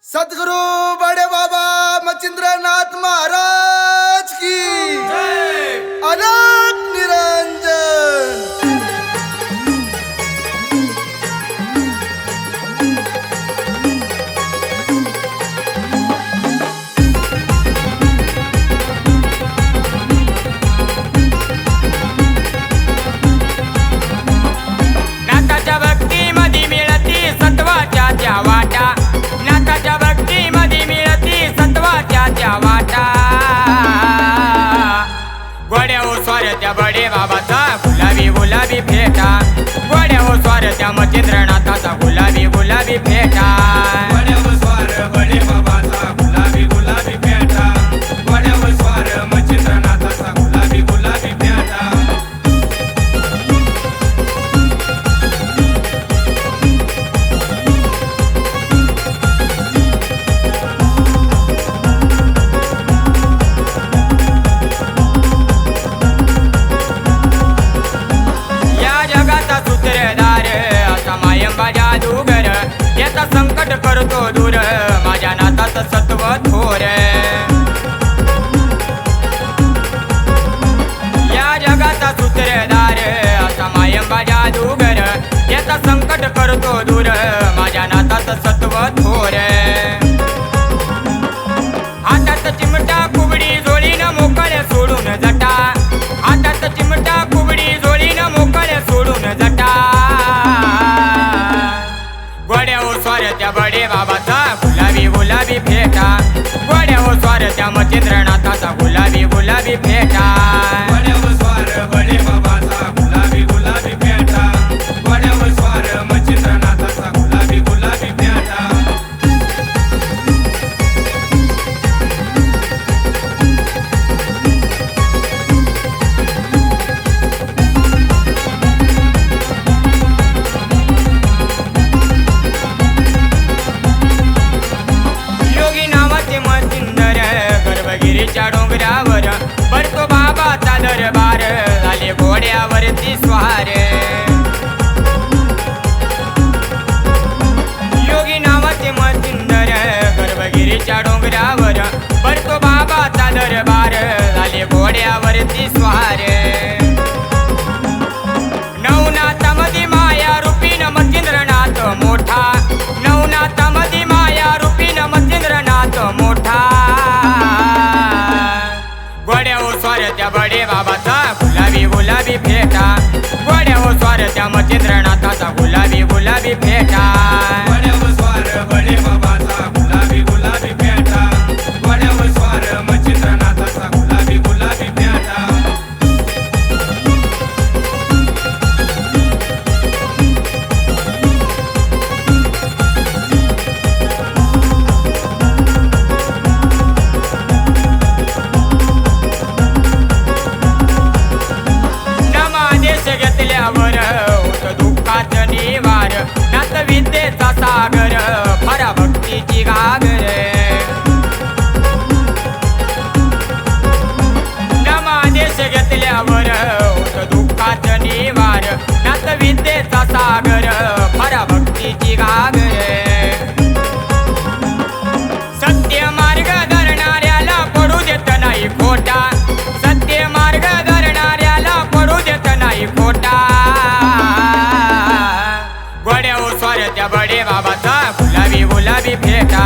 सद्गुरु बड़े बाबा मचिंद्रनाथ महाराज की अलग निरंजन। नाथाच्या भक्तीमध्ये मिळती सत्वाच्या त्या वाटा, नाथाच्या भक्तीमध्ये मिळती सत्वाच्या त्या वाटा। गोड्या हो स्वारत्या बडे बाबाचा गुलाबी गुलाबी फेटा, गोड्या हो स्वारत्या मचिंद्रनाथाचा गुलाबी गुलाबी फेटा। गोड्या व स्वार बडे बाबाचा गुलाबी गुलाबी फेटा, गोड्या व स्वार मचिंद्रनाथाचा गुलाबी गुलाबी फेटा। या जगाचा सूत्रधार असा मायंबा जादूगर, याचा संकट करतो दूर माझ्या नाथाचं सत्व थोर। या जगाचा सूत्रधार असा मायंबा जादूगर, याचा संकट करतो दूर माझ्या नाथाचं सत्व थोर। हातात चिमटा कुबडी जोडीनं मोकळे सोडून जटा, हातात चिमटा कुबडी जोडीनं मोकळे सोडून जटा। गोड्या हो स्वारत्या बडे बाबाचा गुलाबी गुलाबी फेटा, गोड्या हो स्वारत्या मचिंद्रनाथाचा गुलाबी गुलाबी फेटा। गोड्या व स्वार बडे बाबाचा गुलाबी गुलाबी फेटा, गोड्या व स्वार मचिंद्रनाथाचा गुलाबी गुलाबी फेटा। योगी नावाचे मचिंदर गर्भगिरीच्या डोंगरावर भरतो बाबाचा दरबार, झाले घोड्यावरती स्वार। योगी नावाचे मचिंदर गर्भगिरीच्या डोंगरावर भरतो बाबाचा दरबार, झाले घोड्यावरती स्वार। नवनाथामध्ये माया रूपीन मचिंद्रनाथ मोठा, नवनाथामध्ये माया रूपीन मचिंद्रनाथ मोठा। गोड्या हो स्वारत्या बडे बाबाचा गुलाबी गुलाबी फेटा, गोड्या हो स्वारत्या मचिंद्रनाथाचा गुलाबी गुलाबी फेटा। गोड्या व स्वार बडे बाबाचा गुलाबी गुलाबी फेटा, गोड्या व स्वार मचिंद्रनाथाचा गुलाबी गुलाबी फेटा। नमादेश घेतल्यावर होत दुःखाच निवार, नाथ विद्येचा सागर पराभक्तीची घागर। नमादेश घेतल्यावर होत दुःखाच निवार, नाथ विद्येचा सागर पराभक्तीची घागर। सत्य मार्ग धरणाऱ्याला पडू देत नाही खोटा, सत्य मार्ग धरणाऱ्याला पडू देत नाही खोटा। गोड्या हो स्वारत्या बडे बाबाचा गुलाबी गुलाबी फेटा,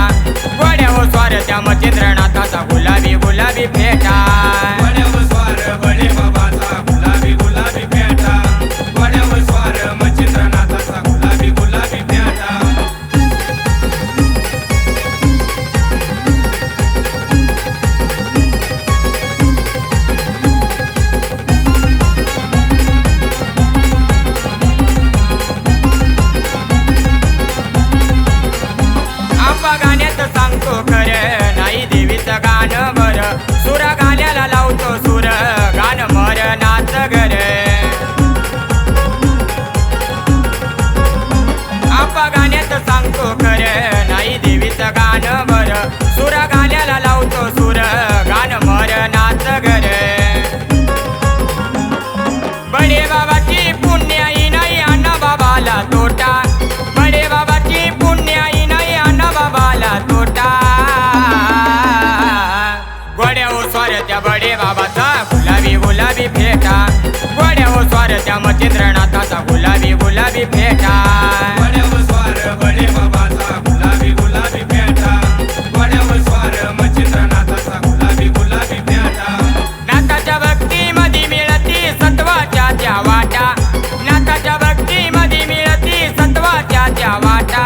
गोड्या हो स्वारत्या मचिंद्रनाथाचा गुलाबी गुलाबी फेटा। गोड्या व स्वार बडे बाबाचा गुलाबी गुलाबी फेटा, गोड्या व स्वार मचिंद्रनाथाचा गुलाबी गुलाबी फेटा। आंबा गाण्यात सांगतो खरं नाही देवीचं गाणं बरं, सुरा गुलाबी फेटा घोड्यावर स्वार बडे बाबाचा गुलाबी गुलाबी पेटा घोड्यावर स्वार मच्छिंद्रनाथाचा गुलाबी गुलाबी पेटा नाथाच्या भक्तीमध्ये मिळती सत्वाच्या त्या वाटा नाथाच्या भक्तीमध्ये मिळती सत्वाच्या त्या वाटा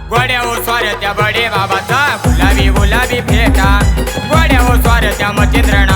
घोड्यावर स्वार त्या बडे बाबाचा गुलाबी गुलाबी फेटा घोड्यावर स्वार त्या मच्छिंद्रनाथ